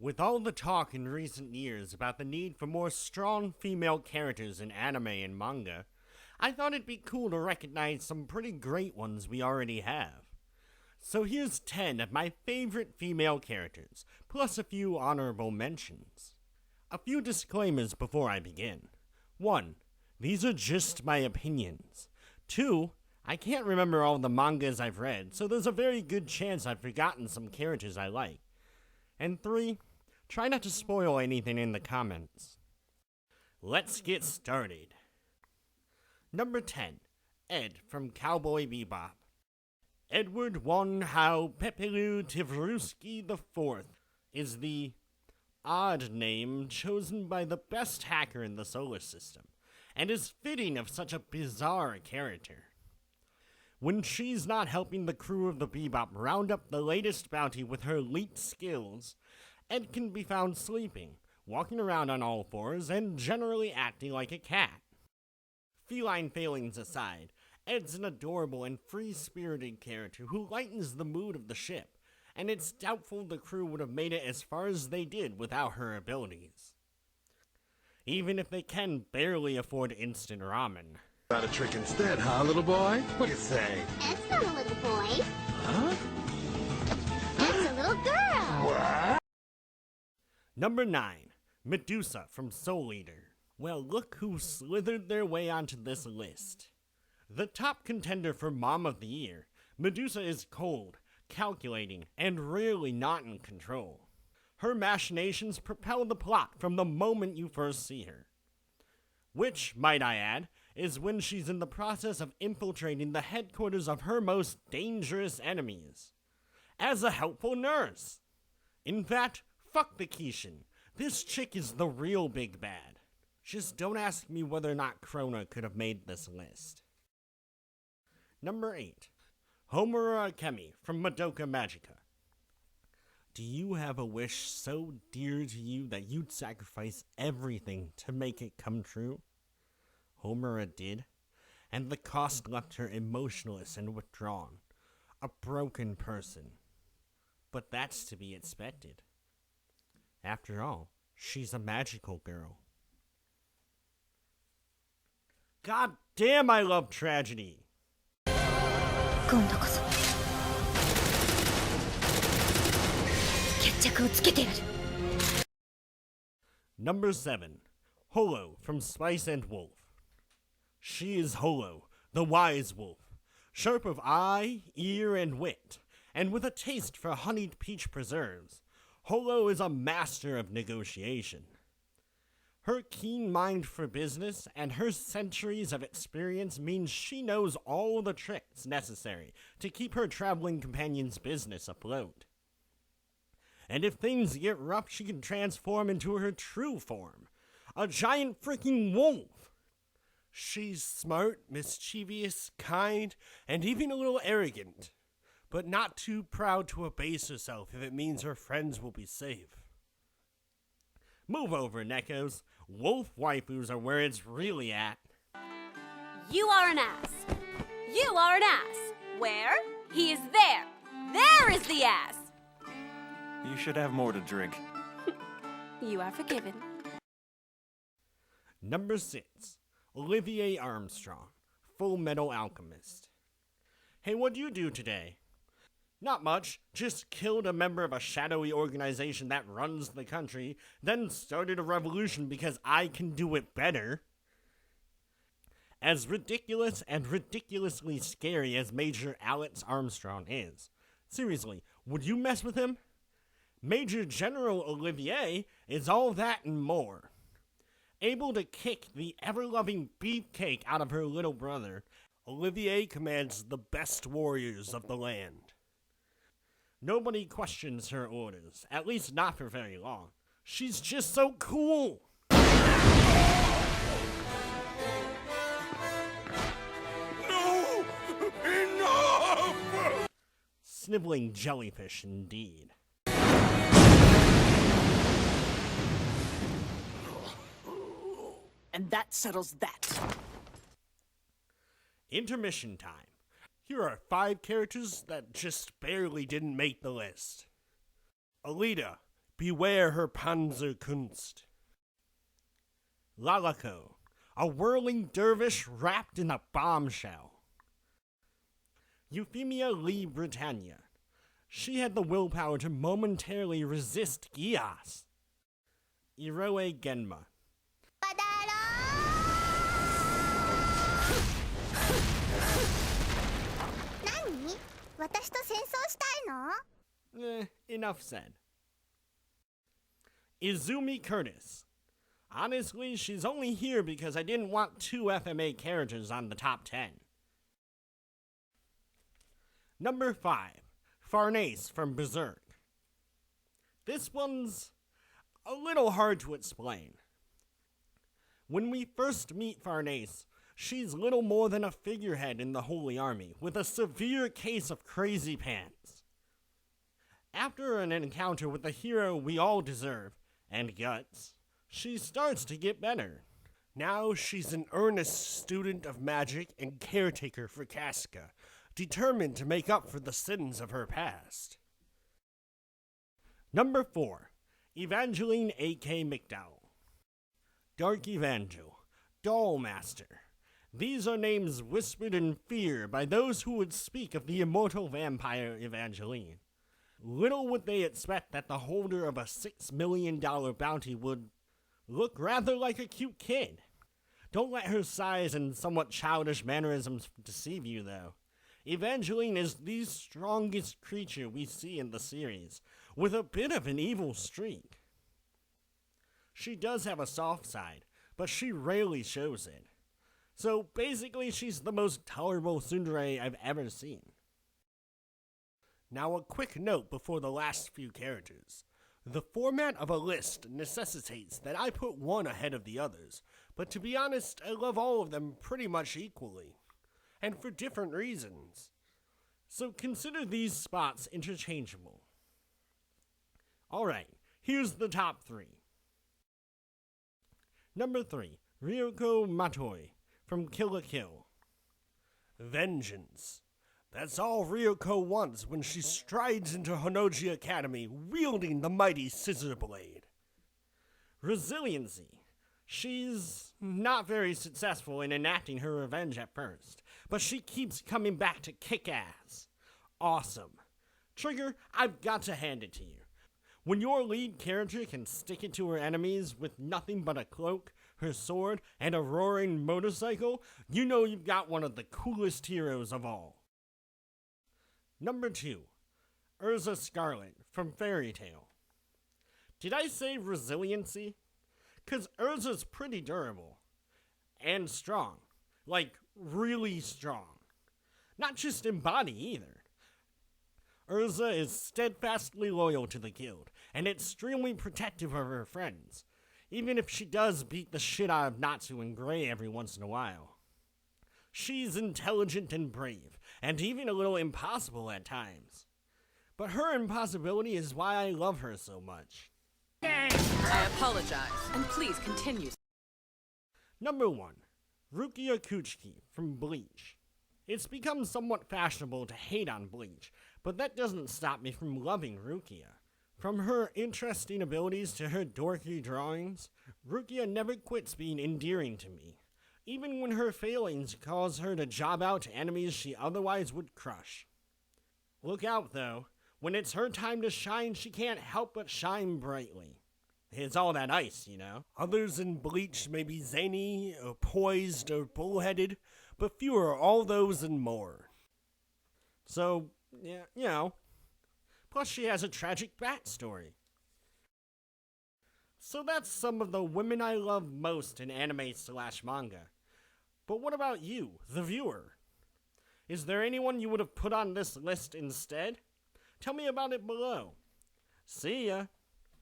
With all the talk in recent years about the need for more strong female characters in anime and manga, I thought it'd be cool to recognize some pretty great ones we already have. So here's 10 of my favorite female characters, plus a few honorable mentions. A few disclaimers before I begin. 1. These are just my opinions. 2. I can't remember all the mangas I've read, so there's a very good chance I've forgotten some characters I like. And 3. Try not to spoil anything in the comments. Let's get started. Number 10. Ed from Cowboy Bebop. Edward Won Hao Pepelu Tivruski IV is the odd name chosen by the best hacker in the solar system, and is fitting of such a bizarre character. When she's not helping the crew of the Bebop round up the latest bounty with her elite skills, Ed can be found sleeping, walking around on all fours, and generally acting like a cat. Feline failings aside, Ed's an adorable and free-spirited character who lightens the mood of the ship, and it's doubtful the crew would have made it as far as they did without her abilities. Even if they can barely afford instant ramen. Got a trick instead, huh, little boy? What do you say? Ed's not a little boy. Huh? Ed's a little girl. What? Number 9. Medusa from Soul Eater. Well, look who slithered their way onto this list. The top contender for Mom of the Year, Medusa is cold, calculating, and rarely not in control. Her machinations propel the plot from the moment you first see her. Which, might I add, is when she's in the process of infiltrating the headquarters of her most dangerous enemies. As a helpful nurse. In fact, fuck the Kishin. This chick is the real big bad. Just don't ask me whether or not Krona could have made this list. Number 8. Homura Akemi from Madoka Magica. Do you have a wish so dear to you that you'd sacrifice everything to make it come true? Homura did, and the cost left her emotionless and withdrawn, a broken person. But that's to be expected. After all, she's a magical girl. God damn, I love tragedy! Number 7. Holo from Spice and Wolf. She is Holo, the wise wolf, sharp of eye, ear, and wit, and with a taste for honeyed peach preserves. Holo is a master of negotiation. Her keen mind for business and her centuries of experience means she knows all the tricks necessary to keep her traveling companion's business afloat. And if things get rough, she can transform into her true form, a giant freaking wolf. She's smart, mischievous, kind, and even a little arrogant, but not too proud to abase herself if it means her friends will be safe. Move over, Nekos. Wolf waifus are where it's really at. You are an ass. You are an ass. Where? He is there. There is the ass. You should have more to drink. You are forgiven. Number 6. Olivier Armstrong, Full Metal Alchemist. Hey, what'd you do today? Not much, just killed a member of a shadowy organization that runs the country, then started a revolution because I can do it better. As ridiculous and ridiculously scary as Major Alex Armstrong is, seriously, would you mess with him? Major General Olivier is all that and more. Able to kick the ever-loving beefcake out of her little brother, Olivier commands the best warriors of the land. Nobody questions her orders, at least not for very long. She's just so cool! No! Enough! Sniveling jellyfish, indeed. And that settles that. Intermission time. Here are 5 characters that just barely didn't make the list. Alita, Beware her Panzerkunst. Lalako, a whirling dervish wrapped in a bombshell. Euphemia Lee Britannia. She had the willpower to momentarily resist Gias. Iroe Genma. バダロー何私と戦争したいの Enough said. Izumi Curtis. Honestly, she's only here because I didn't want 2 FMA characters on the top 10. Number 5. Farnace from Berserk. This one's a little hard to explain. When we first meet Farnace, she's little more than a figurehead in the Holy Army with a severe case of crazy pants. After an encounter with the hero we all deserve, and Guts, she starts to get better. Now she's an earnest student of magic and caretaker for Casca, determined to make up for the sins of her past. Number 4. Evangeline A.K. McDowell. Dark Evangel, Doll Master. These are names whispered in fear by those who would speak of the immortal vampire Evangeline. Little would they expect that the holder of a $6 million bounty would look rather like a cute kid. Don't let her size and somewhat childish mannerisms deceive you, though. Evangeline is the strongest creature we see in the series, with a bit of an evil streak. She does have a soft side, but she rarely shows it. So basically, she's the most tolerable tsundere I've ever seen. Now a quick note before the last few characters. The format of a list necessitates that I put one ahead of the others, but to be honest, I love all of them pretty much equally, and for different reasons. So consider these spots interchangeable. Alright, here's the top 3. Number 3, Ryoko Matoi from Kill la Kill. Vengeance. That's all Ryoko wants when she strides into Honoji Academy wielding the mighty scissor blade. Resiliency. She's not very successful in enacting her revenge at first, but she keeps coming back to kick ass. Awesome. Trigger, I've got to hand it to you. When your lead character can stick it to her enemies with nothing but a cloak, her sword, and a roaring motorcycle, you know you've got one of the coolest heroes of all. Number 2, Urza Scarlet from Fairy Tail. Did I say resiliency? 'Cause Urza's pretty durable. And strong. Like, really strong. Not just in body either. Urza is steadfastly loyal to the guild, and extremely protective of her friends, even if she does beat the shit out of Natsu and Gray every once in a while. She's intelligent and brave, and even a little impossible at times. But her impossibility is why I love her so much. I apologize, and please continue. Number 1, Rukia Kuchiki from Bleach. It's become somewhat fashionable to hate on Bleach, but that doesn't stop me from loving Rukia. From her interesting abilities to her dorky drawings, Rukia never quits being endearing to me, even when her failings cause her to job out to enemies she otherwise would crush. Look out, though. When it's her time to shine, she can't help but shine brightly. It's all that ice, you know. Others in Bleach may be zany, or poised, or bullheaded, but fewer are all those and more. So, yeah, you know. Plus she has a tragic backstory. So that's some of the women I love most in anime/manga. But what about you, the viewer? Is there anyone you would have put on this list instead? Tell me about it below. See ya!